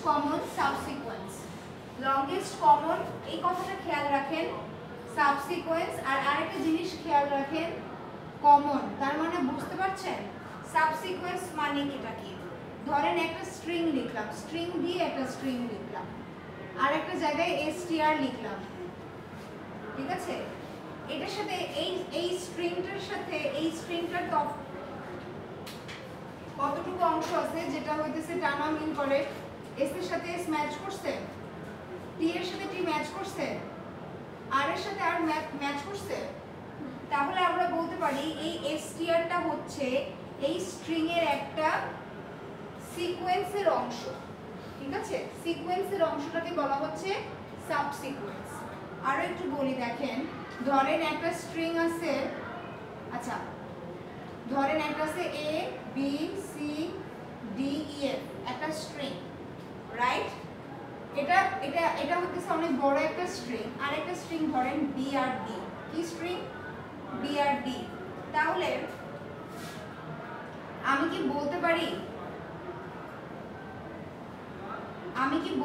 Common সাবসিকোয়েন্স। Longest common এই কথাটা খেয়াল রাখেন, সাবসিকোয়েন্স। আর আরেকটা জিনিস খেয়াল রাখেন, কমন, তার মানে বুঝতে পারছেন সাবসিকোয়েন্স মানে এটা কি। ধরেন একটা স্ট্রিং লিখলাম, স্ট্রিং দিয়ে একটা স্ট্রিং লিখলাম, আর একটা জায়গায় str লিখলাম, ঠিক আছে। এটার সাথে এই স্ট্রিংটার সাথে এই স্ট্রিংটার কতটুকু অংশ আছে যেটা হইতেছে টানা মিল করে, এস এর সাথে এস ম্যাচ করছে, টি এর সাথে টি ম্যাচ করছে, আর এর সাথে আর ম্যাচ করছে, তাহলে আমরা বলতে পারি এই str-টা হচ্ছে এই স্ট্রিং এর একটা সিকোয়েন্সের অংশ, ঠিক আছে। সিকোয়েন্সের অংশটাকে বলা হচ্ছে সাবসিকোয়েন্স। আরো একটু বলি, দেখেন ধরেন একটা স্ট্রিং আছে, আচ্ছা ধরেন একটা আছে a b c d e f একটা স্ট্রিং, রাইট। এটা এটা এটা হচ্ছে অনেক বড় একটা স্ট্রিং, আর একটা স্ট্রিং ধরেন b আর d, কি স্ট্রিং b আর d। তাহলে আমি কি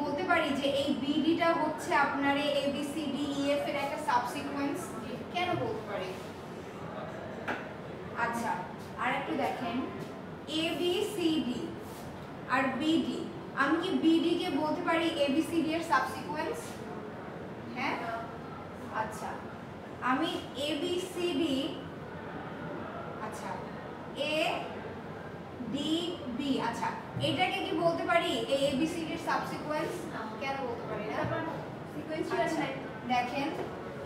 বলতে পারি যে এই BD-টা হচ্ছে আপনার A B C D E F এর একটা সাবসিকোয়েন্স? কেন বলতে পারি? আচ্ছা আর একটু দেখেন A B C D R BD, আমি কি BD কে বলতে পারি A B C D এর সাবসিকোয়েন্স? হ্যাঁ। আচ্ছা আমি A B C D, আচ্ছা A D B, আচ্ছা এটাকে কি বলতে পারি এই ABCD এর সাবসিকোয়েন্স? কেন বলতে পারি না? সিকোয়েন্সিয়াল নাই। দেখেন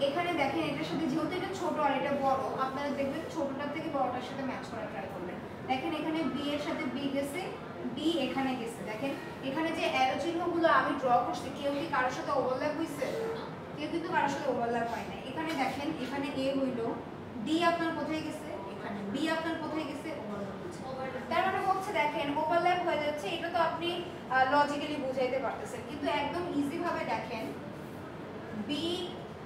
এখানে দেখেন এটার সাথে যেহেতু এটা ছোট আর এটা বড়, আপনারা দেখবেন ছোটটার থেকে বড়টার সাথে ম্যাচ করার ট্রাই করবেন। দেখেন এখানে B এর সাথে B গেছে, D এখানে গেছে। দেখেন এখানে যে অ্যারো চিহ্নগুলো আমি ড্র করছি, কেউ কি কারোর সাথে ওভারল্যাপ হইছে? কেউ কিন্তু কারোর সাথে ওভারল্যাপ হয় না। এখানে দেখেন এখানে A হইলো, D আপনার কোথায় গেছে? এখানে। B আপনার কোথায় গেছে? ওভারল্যাপ হচ্ছে। তার মানে হচ্ছে দেখেন ওভারল্যাপ হয়ে যাচ্ছে, এটা তো আপনি লজিক্যালি বুঝাইতে পারতেছেন, কিন্তু একদম ইজি ভাবে দেখেন B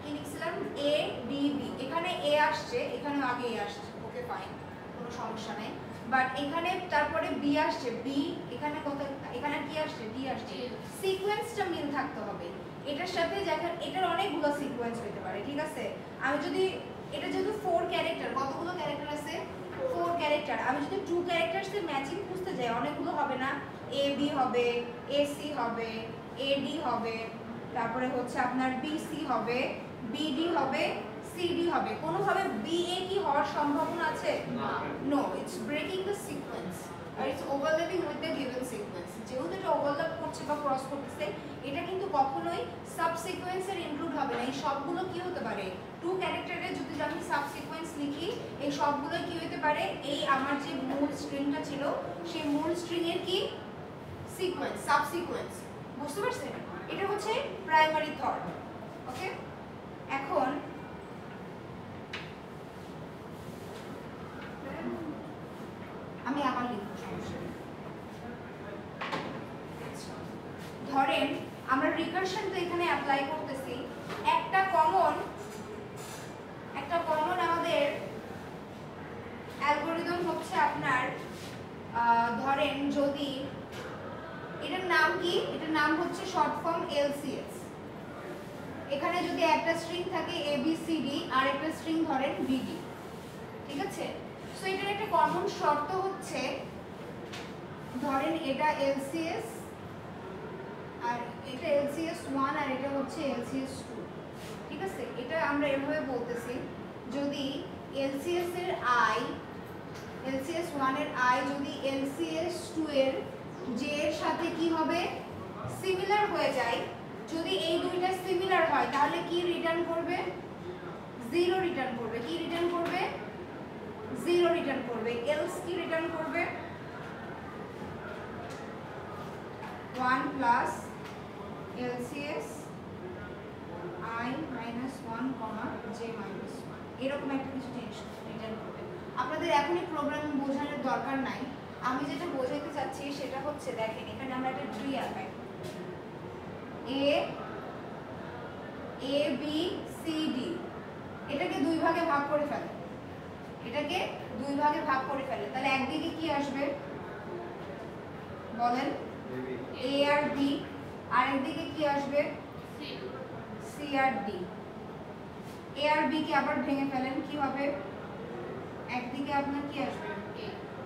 কি লিখছিলাম A D B, এখানে A আসছে, এখানে আগে A আসছে, ওকে ফাইন কোনো সমস্যা নাই। বাট এখানে তারপরে B আসছে, B এখানে কত, এখানে কি আসছে? D আসছে। সিকোয়েন্সটা মিল থাকতে হবে এটার সাথে। দেখেন এটার অনেকগুলো সিকোয়েন্স হতে পারে, ঠিক আছে। আমি যদি এটা যেহেতু 4 ক্যারেক্টার, কতগুলো ক্যারেক্টার আছে? 4 ক্যারেক্টার। আমি যদি 2 ক্যারেক্টারস এর ম্যাচিং খুঁজতে যাই অনেকগুলো হবে না? A B হবে, A C হবে, A D হবে, তারপরে হচ্ছে আপনার B C হবে, B D হবে, C D হবে। কোনোভাবে B A কি হওয়ার সম্ভাবনা আছে? No, it's breaking the sequence আর it's overlapping with the given sequence. যেহেতু এটা ওভারল্যাপ করছে বা ক্রস করতেছে, এটা কিন্তু কখনোই সাবসিকোয়েন্সের ইনক্লুড হবে না। এই সবগুলো কি হতে পারে? 2 ক্যারেক্টারে যদি আমি সাবসিকোয়েন্স লিখি, এই সবগুলো কি হতে পারে? এই আমার যে মূল স্ট্রিংটা ছিল সেই মূল স্ট্রিং এর কি সিকোয়েন্স, সাবসিকোয়েন্স। বুঝতে পারছেন? এটা হচ্ছে প্রাইমারি থট। ওকে, এখন আমি আবার লিখব, সমস্যা নেই। ধরেন আমরা রিকারশন তো এখানে অ্যাপ্লাই করতেছি, একটা কমন আমাদের অ্যালগরিদম হচ্ছে আপনার, ধরেন যদি এটার নাম কি? এটার নাম হচ্ছে শর্ট ফর্ম LCS। এখানে যদি একটা স্ট্রিং থাকে ABCD আর একটা স্ট্রিং ধরেন BD, ঠিক আছে। সো এটার একটা কমন শর্ত হচ্ছে, ধরেন এটা LCS আর এটা LCS 1 আর এটা হচ্ছে LCS 2, ঠিক আছে। এটা আমরা এভাবে বলতেছি, যদি LCS এর I, LCS 1 এর I যদি LCS 2 এর J এর সাথে কি হবে? সিমিলার হয়ে যায়। যদি এই দুইটা সিমিলার হয় তাহলে কি রিটার্ন করবে? 0 রিটার্ন করবে। কি রিটার্ন করবে? 0 রিটার্ন করবে। এলস কি রিটার্ন করবে? 1 plus LCS I minus 1, J minus 1, এরকম একটা কিছু রিটার্ন করবে। আপনাদের এখনই প্রোগ্রামিং বোঝানোর দরকার নাই। আমি যেটা বোঝাতে চাচ্ছি সেটা হচ্ছে, দেখেন এখানে আমরা একটা ট্রি আঁকাই, A B C D, এটাকে দুই ভাগে ভাগ করে ফেলে, এটাকে দুই ভাগে ভাগ করে ফেলে, তাহলে একদিকে কি আসবে বলেন? A আর B, আর একদিকে কি আসবে সি আর ডি। এ আর বি কে আবার ভেঙে ফেলেন, কি হবে? একদিকে আপনার কি আসবে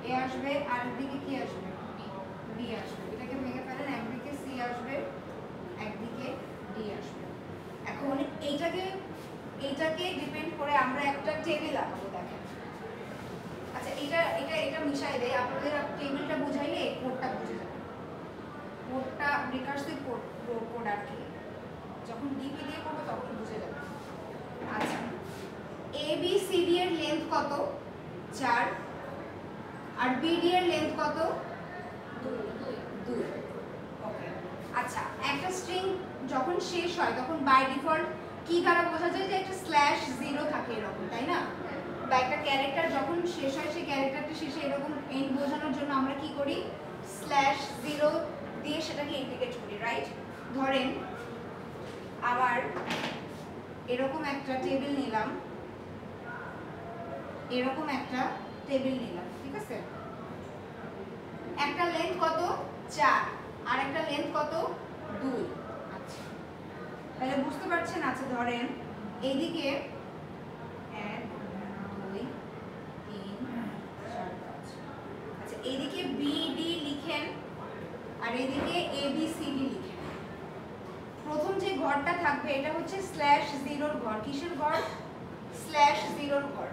এ আসবে, আর একদিকে কি আসবে বি আসবে। এটাকে ভেঙে ফেলেন, একদিকে সি আসবে একদিকে ডি আসবে। এখন এইটাকে ডিপেন্ড করে আমরা একটা টেবিল আঁকাবো। দেখেন আচ্ছা এটা মিশাই দেই, আপনাদের টেবিলটা বুঝাইলে কোডটা বুঝে যাবে। কোডটা রিকার্সিভ কোড আর কি, যখন ডিপি দিয়ে করবো তখন বুঝে যাবে। আচ্ছা এ বি সি ডি এর লেন্থ কত? 4। আর বি ডি এর লেন্থ কত? 2। ওকে আচ্ছা একটা স্ট্রিং যখন শেষ হয় তখন বাই ডিফল্ট কি দ্বারা বোঝা যায় যে একটা স্ল্যাশ 0 থাকে এরকম, তাই না? বা একটা ক্যারেক্টার যখন শেষ হয় সেই ক্যারেক্টারটা শেষে এরকম এন্ড বোঝানোর জন্য আমরা কি করি? /0 দিয়ে সেটাকে ইন্ডিকেট করি, রাইট? ধরেন আবার এরকম একটা টেবিল নিলাম, এরকম একটা টেবিল নিলাম, ঠিক আছে? একটা লেন্থ কত? 4 আর একটা লেন্থ কত? 2। আচ্ছা তাহলে বুঝতে পারছেন? আচ্ছা ধরেন এইদিকে 1 2 3 4 5, আচ্ছা এইদিকে বি ডি লিখেন আর এইদিকে এ বি সি ডি লিখেন। প্রথম যে ঘরটা থাকবে এটা হচ্ছে /0 ঘর। কিসের ঘর? /0 ঘর,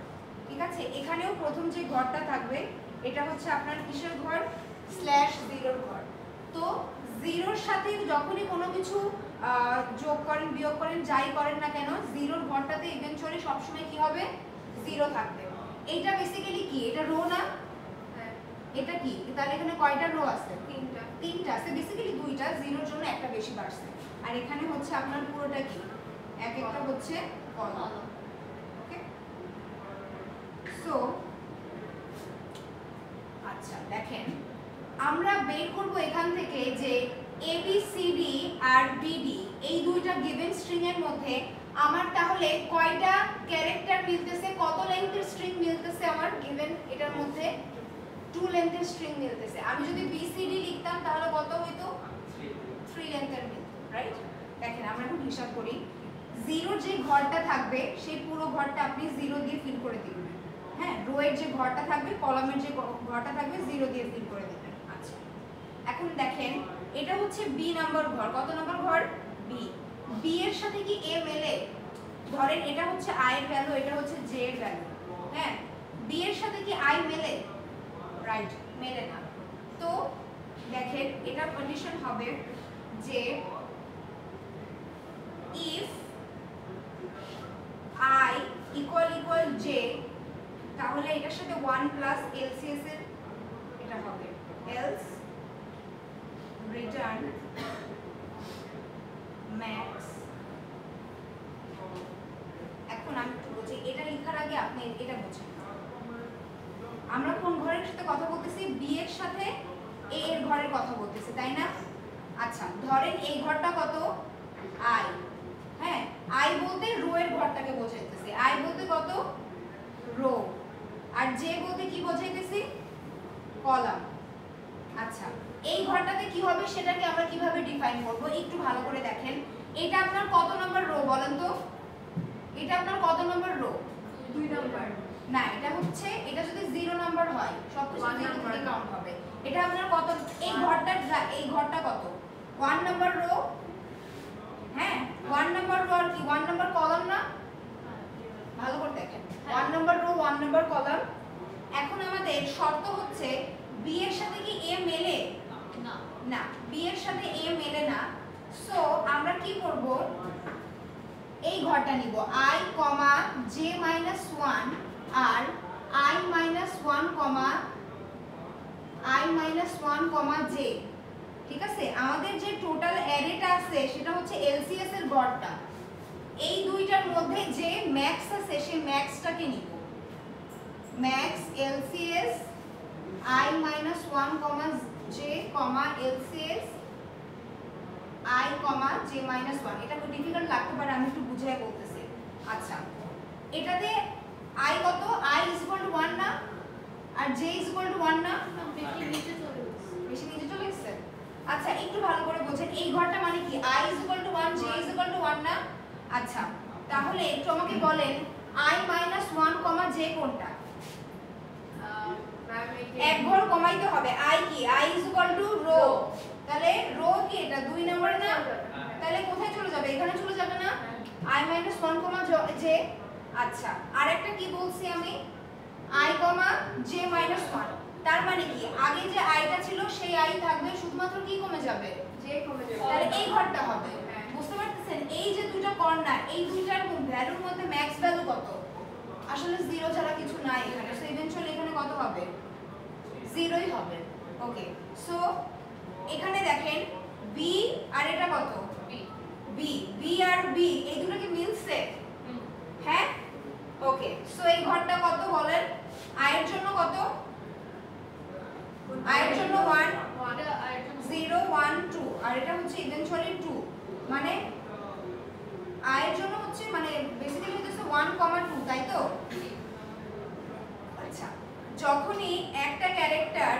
ঠিক আছে? এখানেও প্রথম যে ঘরটা থাকবে এটা হচ্ছে আপনার কিসের ঘর? /0 ঘর। তো 0 এর সাথে যখনই কোনো কিছু যোগ করেন বিয়োগ করেন যাই করেন না কেন 0 এর ঘরটাতে ইভেন্চুয়ালি সবসময় কি হবে? 0 থাকবে। এইটা বেসিক্যালি কি? এটা রো না? হ্যাঁ। এটা কি? তাহলে এখানে কয়টা রো আছে? 3টা আছে। বেসিক্যালি 2টা, 0 এর জন্য একটা বেশি বাড়ছে। আর এখানে হচ্ছে আপনার পুরোটা কি? এক একটা হচ্ছে কলাম। ওকে সো আচ্ছা দেখেন আমরা বের করব এখান থেকে যে A B C D R B D এই দুইটা গিভেন স্ট্রিং এর মধ্যে আমার তাহলে কয়টা ক্যারেক্টার মিলতেছে, কত লেন্থের স্ট্রিং মিলতেছে আমার গিভেন এটার মধ্যে? 2 লেন্থের স্ট্রিং মিলতেছে। আমি যদি বি সি ডি লিখতাম তাহলে কত হইতো? 3 লেন্থের মিলতো, রাইট? দেখেন আমরা এখন হিসাব করি। 0 যে ঘরটা থাকবে সেই পুরো ঘরটা আপনি 0 দিয়ে ফিল করে দিবেন। হ্যাঁ, রো এর যে ঘরটা থাকবে, কলামের যে ঘরটা থাকবে 0 দিয়ে ফিল করে দিবেন। আচ্ছা এখন দেখেন এটা হচ্ছে বি নাম্বার ঘর। কত নাম্বার ঘর? বি। বি এর সাথে কি এ মেলে? ধরেন এটা হচ্ছে আই এর ভ্যালু, এটা হচ্ছে জে এর ভ্যালু। হ্যাঁ, বি এর সাথে কি আই মেলে? রাইট, মেলে না। তো দেখেন এটা কন্ডিশন হবে যে if I equal j তাহলে এটার সাথে 1 প্লাস LCS এর এটা হবে else return max। এখন আমি একটু বুঝি, এটা লেখার আগে আপনি এটা বুঝেন আমরা কোন ঘরের সাথে কথা বলতেছি? বি এর সাথে এ এর ঘরের কথা বলতেছি, তাই না? আচ্ছা ধরেন এই ঘরটা কত? i। হ্যাঁ, i বলতে রো এর ঘরটাকে বোঝাইতেছি। i বলতে কত? রো। আর জে বলতে কি বোঝাইতেছি? কলাম। আচ্ছা এই ঘরটাতে কি হবে সেটাকে আমরা কিভাবে ডিফাইন করব একটু ভালো করে দেখেন। এটা আপনার কত নাম্বার রো বলেন তো? এটা আপনার কত নাম্বার রো? 2 নাম্বার। না, এটা হচ্ছে এটা যদি 0 নাম্বার হয় সবকিছু 0 থেকে কাউন্ট হবে। এটা আপনার কত? এই ঘরটা কত? 1 নাম্বার রো। হ্যাঁ 1 নাম্বার রো আর কি 1 নাম্বার কলাম না? ভালো করে দেখেন 1 নাম্বার রো 1 নাম্বার কলাম। এখন আমাদের শর্ত হচ্ছে বি এর সাথে কি এ মেলে? না, না, বি এর সাথে এ মেলে না। সো আমরা কি করব? এই ঘরটা নিব i, j - 1 R i - 1, j। ঠিক আছে, আমাদের যে টোটাল অ্যারেটা আছে সেটা হচ্ছে এলসিএস এর গড়টা। এই দুইটার মধ্যে যে ম্যাক্স আছে সেই ম্যাক্সটাকে নিব। Max LCS i - 1, j, LCS i, j - 1। এটা খুব ডিফিকাল্ট লাগতে পারে, আমি একটু বুঝিয়ে বলতেছি। আচ্ছা এটাতে i কত? i = 1 না? আর j = 1 না? বেশি নিচে চলে গেছে। বেশি নিচে চলে গেছে। আচ্ছা একটু ভালো করে বোঝেন, এই ঘরটা মানে কি i = 1 j = 1 না? আচ্ছা তাহলে একটু আমাকে বলেন i - 1, j কোনটা? এক ঘর কমাইতে হবে। i কি? i = rho. তাহলে রো কি এটা 2 নম্বরে না? তাহলে কোথায় চলে যাবে? এখানে চলে যাবে না? i - 1, j। আচ্ছা আরেকটা কি বলছি আমি? i, j - 1। তার মানে কি আগে যে i টা ছিল সেই i থাকবে, শুধুমাত্র কি কমে যাবে? j কমে যাবে। তাহলে এই ঘরটা হবে। বুঝতে পারতেছেন? এই যে দুটো কর্নার, এই দুইটার ভ্যালুর মধ্যে ম্যাক্স ভ্যালু কত? আসলে 0 ছাড়া কিছু নাই এখানে। সো ইভেন্চুয়ালি এখানে কত হবে? 0ই হবে। ওকে সো এখানে দেখেন b আর এটা কত? b আর b এই দুটো কি মিলছে? হ্যাঁ ওকে সো এই ঘরটা কত বলেন? i এর জন্য কত? i এর জন্য 1 0 1 2 আর এটা হচ্ছে ইভেন্চুয়ালি 2 মানে i এর জন্য হচ্ছে মানে বেসিক্যালি হচ্ছে 1, 2 তাই তো? আচ্ছা যখনই একটা ক্যারেক্টার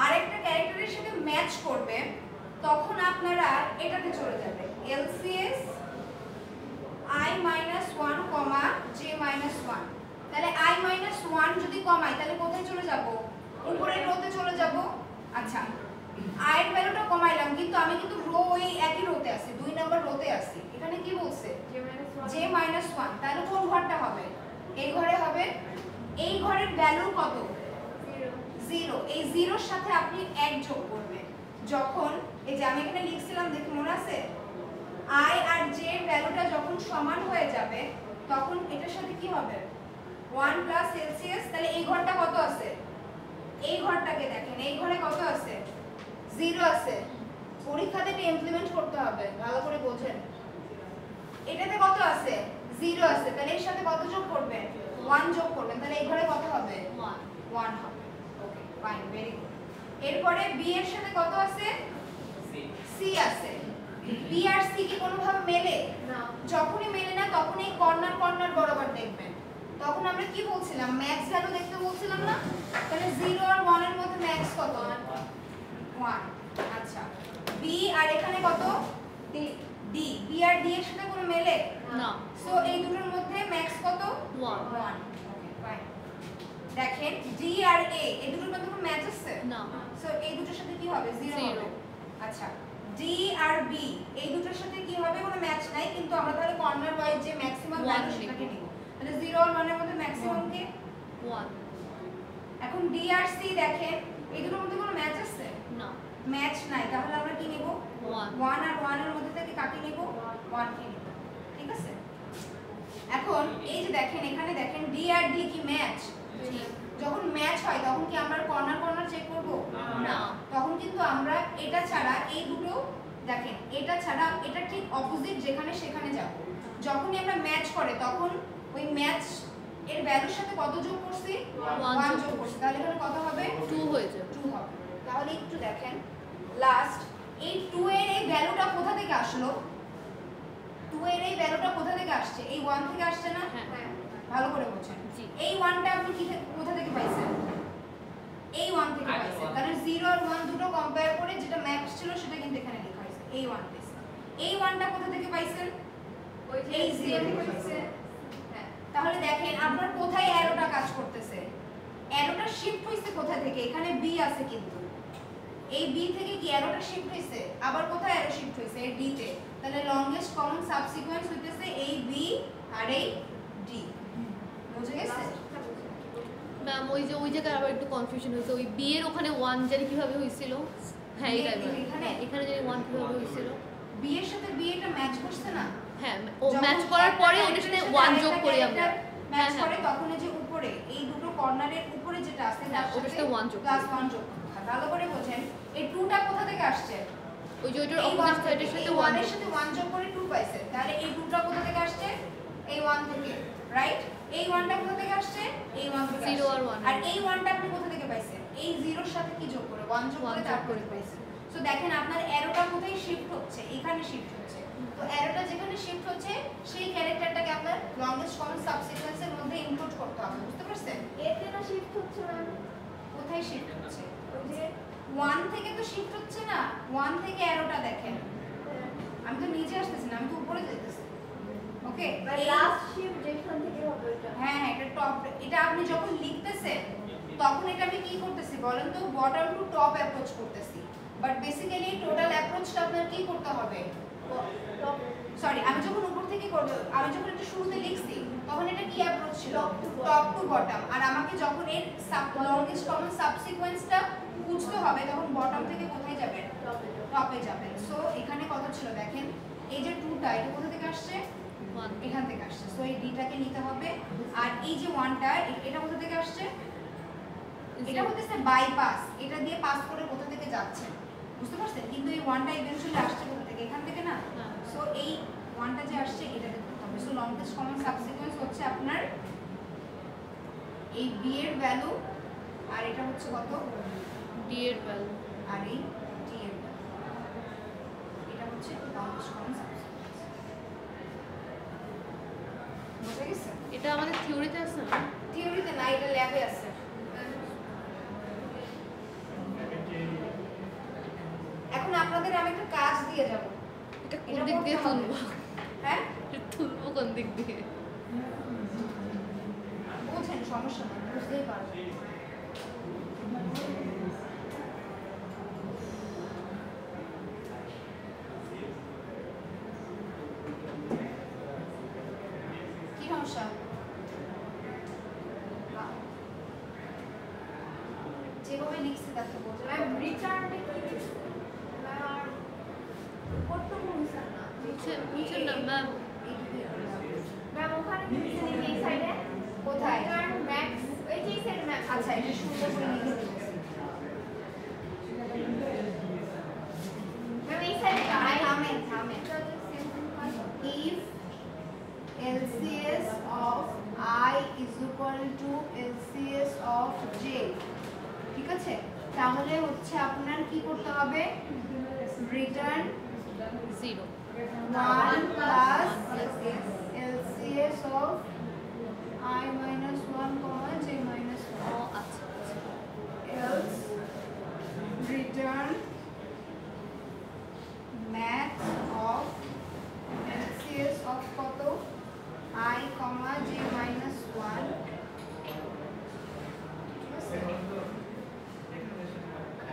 আরেকটা ক্যারেক্টারের সাথে ম্যাচ করবে তখন আপনারা এটাতে চলে যাবে LCS i - 1, j - 1। তাহলে i - 1 যদি কমাই তাহলে কোথায় চলে যাব? উপরের রোতে চলে যাব। আচ্ছা i এর ভ্যালুটা কমাইলাম কিন্তু আমি কিন্তু রো ওই একই রোতে আছি, 2 নম্বর রোতে আছি। এখানে কি বলছে? j - 1। তাহলে কোন ঘরটা হবে? এই ঘরে হবে। এই ঘরের ভ্যালু কত? 0। এই 0 এর সাথে আপনি 1 যোগ করবেন। যখন এই যে আমি এখানে লিখছিলাম দেখে মনে আছে? i আর j এর ভ্যালুটা যখন সমান হয়ে যাবে তখন এটার সাথে কি হবে? 1 প্লাস LCS। তাহলে এই ঘরটা কত আছে? এই ঘরটাকে দেখেন, এই ঘরে কত আছে? 0 আছে। পরীক্ষাতে এটা ইমপ্লিমেন্ট করতে হবে, ভালো করে বোঝেন। এটাতে কত আছে? 0 আছে। তাহলে এর সাথে কত যোগ করবেন? 1 যোগ করবেন। তাহলে এই ঘরে কত হবে? 1 হবে। Okay fine very good. এরপরে b এর সাথে কত আছে? c আছে। b আর c কি কোনোভাবে মেলে? না। যখনই মেলে না তখন এই কর্নার বরাবর দেখবেন। তখন আমরা কি বলছিলাম? ম্যাক্স ভ্যালু দেখতে বলছিলাম না? তাহলে 0 আর 1 এর মধ্যে ম্যাক্স কত? 1। আচ্ছা b আর এখানে কত? d। b আর d এর সাথে কোনো মেলে? না। সো এই দুটোর মধ্যে ম্যাক্স কত? 1। Okay fine. দেখেন d আর a এই দুটোর মধ্যে কোনো ম্যাচ আছে? না। সো এই দুটোর সাথে কি হবে? 0 হবে। আচ্ছা d আর b এই দুটোর সাথে কি হবে? কোনো ম্যাচ নাই, কিন্তু আমরা তাহলে কর্নার ওয়াইজ যে ম্যাক্সিমাম ভ্যালু সেটাকে নিব। তাহলে 0 আর 1 এর মধ্যে ম্যাক্সিমাম কি? 1। এখন d আর c দেখেন এই দুটোর মধ্যে কোনো ম্যাচ আছে? না। ম্যাচ নাই, তাহলে আমরা কি নিব? 1 আর 1 এর মধ্যে থেকে কাকে নিব? 1 কে নিব। ঠিক আছে? এখন এই যে দেখেন এখানে দেখেন d আর d কি ম্যাচ? যখন ম্যাচ হয় তখন কি আমরা কর্নার চেক করব? না। তখন কিন্তু আমরা এটা ছাড়া এই দুটো দেখেন এটা ছাড়া এটা ঠিক অপোজিট যেখানে সেখানে যাব। যখনই আমরা ম্যাচ করে তখন ওই ম্যাচ এর ভ্যালুর সাথে কত যোগ করছি? 1 যোগ করছি। তাহলে এখানে কত হবে? 2 হয়ে যাবে। 2 হবে। তাহলে একটু দেখেন লাস্ট এই 2 এর এই ভ্যালুটা কোথা থেকে আসলো? 2 এর এই ভ্যালুটা কোথা থেকে আসছে? এই 1 থেকে আসছে না? হ্যাঁ। ভালো করে বোঝেন। এই 1টা আপনি কি কোথা থেকে পাইছেন? এই 1 থেকে পাইছেন। কারণ 0 আর 1 দুটো কম্পেয়ার করে যেটা ম্যাক্স ছিল সেটা কিন্তু এখানে লেখা হয়েছে। এই 1 পাইছেন। এই 1টা কোথা থেকে পাইছেন? ওই যে এই 0 থেকে পাইছেন। হ্যাঁ। তাহলে দেখেন আপনার কোথায় অ্যারোটা কাজ করতেছে? অ্যারোটা শিফট হইছে কোথা থেকে? এখানে b আছে কিন্তু। এই b থেকে কি অ্যারোটা শিফট হইছে? আবার কোথায় অ্যারো শিফট হইছে? এই d তে। তাহলে লংগেস্ট কমন সাবসিকোয়েন্স হইতেছে এই b আর এই d। বুঝে গেছে? ম্যাম ওই জায়গায় আবার একটু কনফিউশন হয়েছে। ওই বি এর ওখানে 1 জানি কিভাবে হয়েছিল? হ্যাঁ এখানে জানি 1 কিভাবে হয়েছিল? বি এর সাথে বি এটা ম্যাচ করছে না? হ্যাঁ ও ম্যাচ করার পরে ওটার সাথে 1 যোগ করি আমরা। ম্যাচ করে তখন এই যে উপরে এই দুটো কর্নারের উপরে যেটা আছে ওটার সাথে 1 যোগ প্লাস 1 যোগ। ভালো করে বোঝেন এই 2টা কোথা থেকে আসছে? ওই যে ওটার অপোজিট সাইডের সাথে 1 এর সাথে 1 যোগ করে 2 পাইছে। তাহলে এই 2টা কোথা থেকে আসছে? এই 1 থেকে, রাইট? এই 1টা কোথা থেকে আসছে? এই 1 থেকে। 0 আর 1 আর এই 1টা আপনি কোথা থেকে পাইছেন? এই 0 এর সাথে কি যোগ করে? 1 যোগ করে তারপরে পাইছেন। সো দেখেন আপনার অ্যারোটা কোথায় শিফট হচ্ছে? এখানে শিফট হচ্ছে। তো অ্যারোটা যেখানে শিফট হচ্ছে সেই ক্যারেক্টারটাকে আপনার লংগেস্ট কমন সাবসিকোয়েন্সের মধ্যে ইনক্লুড করতে হবে। বুঝতে পারছেন? এতে না শিফট হচ্ছে না। কোথায় শিফট হচ্ছে? ওই যে 1 থেকে তো শিফট হচ্ছে না। 1 থেকে অ্যারোটা দেখেন। ওকে লাস্ট শিপ যেখান থেকে হবে ওটা হ্যাঁ হ্যাঁ এটা টপ, এটা আপনি যখন লিখতেছেন তখন এটা আমি কি করতেছি বলেন তো, বটম টু টপ অ্যাপ্রোচ করতেছি, বাট বেসিক্যালি টোটাল অ্যাপ্রোচটা আপনার কি করতে হবে, সরি আমি যখন উপর থেকে করব, আমি যখন এটা শুরুতে লিখছি তখন এটা কি অ্যাপ্রোচ ছিল, টপ টু বটম, আর আমাকে যখন এর লংগেস্ট কমন সাবসিকোয়েন্সটা বুঝতে হবে তখন বটম থেকে কোথায় যাবেন, টপে যাবেন। সো এখানে কত ছিল দেখেন, এই যে 2টা এটা কোথা থেকে আসছে, এখান থেকে আসছে, সো এই ডিটাকে নিতে হবে, আর এই যে 1টা এটা কোথা থেকে আসছে, এটা হচ্ছে বাইপাস, এটা দিয়ে পাস করে কোথা থেকে যাচ্ছে বুঝতে পারছেন, কিন্তু এই 1টা ইভেন্চুয়ালি আসছে কোথা থেকে, এখান থেকে না, সো এই 1টা যে আসছে এটাকে করতে হবে। সো লংগেস্ট কমন সাবসিকোয়েন্স হচ্ছে আপনার এই বি এর ভ্যালু, আর এটা হচ্ছে কত, ডি এর ভ্যালু, আর এই টি এর ভ্যালু, এটা হচ্ছে লংগেস্ট কমন সাবসিকোয়েন্স। বুঝা গেছে? এটা আমাদের থিওরিতে আছে না? থিওরিতে না, এটা ল্যাবে আছে। এখন আপনাদের আমি একটা কাজ দিয়ে যাব, এটা কোন দিক দিয়ে তুলবো? হ্যাঁ তুলবো কোন দিক দিয়ে? বুঝেন, সমস্যা নেই, বুঝতেই পারবেন। কি সমস্যা, যেভাবে লিখছি তাতে বোঝা ম্যাম রিটার্নে কি ম্যাম কত বুঝছেন না বুঝছেন না ম্যাম? ম্যাম ওখানে কি লিখছেন এই সাইডে কোথায়, রিটার্ন ম্যাক্স এই যে সাইড ম্যাম আচ্ছা এটা সুন্দর করে লিখে দিয়েছি। ম্যাম এই সাইডে থামেন থামেন, if LCS of I is equal to LCS of J, ঠিক আছে, তাহলে হচ্ছে আপনার কি করতে হবে, return 0 1 plus LCS of I minus 1 comma J minus ও 1, আচ্ছা else return max of LCS of কত I comma J minus 1,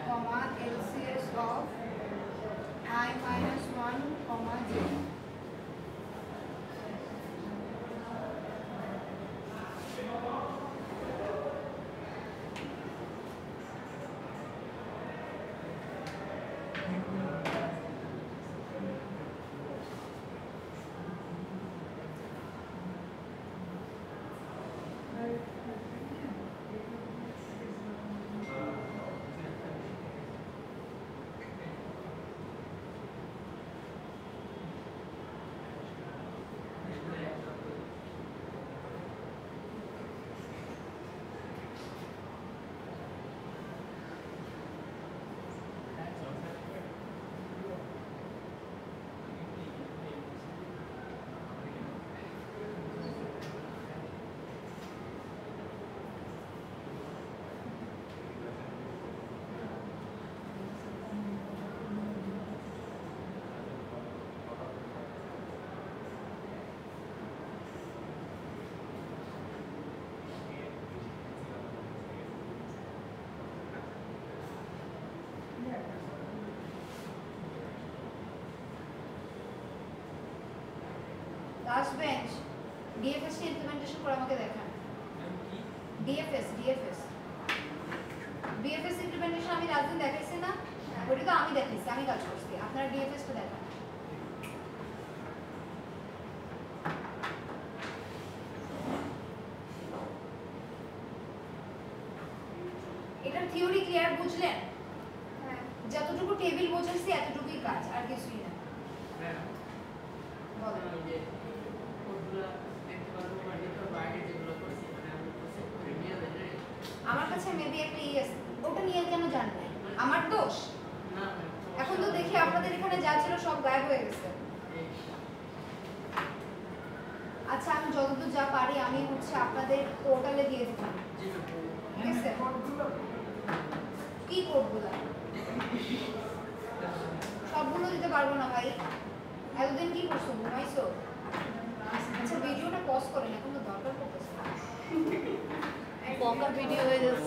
comma LCS of I minus 1 comma J. Last bench DFS এর ইমপ্লিমেন্টেশন করে আমাকে দেখান। ডিএফএস ইমপ্লিমেন্টেশন আমি last দিন দেখাইছি না, ওটা তো আমি দেখাইছি, আমি কাজ করছি, আপনারা ডিএফএস টা দেখান। এটার থিওরি ক্লিয়ার বুঝলেন? হ্যাঁ যতটুকু টেবিল বোঝাইছি এতটুকুই কাজ, আর কিছুই না। বলেন। আমার কাছে মেবি একটা আছে, ওটা নিয়ে কেন জানবেন, আমার দোষ? এখন তো দেখি আপনাদের এখানে যা ছিল সব গায়েব হয়ে গেছে। আচ্ছা আমি যতদূর যা পারি আমি হচ্ছে আপনাদের পোর্টালে দিয়ে দিতাম, ঠিক আছে? কি কোডগুলো সবগুলো দিতে পারবো না ভাই, এতদিন কি করছো, ঘুমাইছো? করেন, এখন তো দরকার পড়তেছে না। বকা ভিডিও হয়ে যাচ্ছে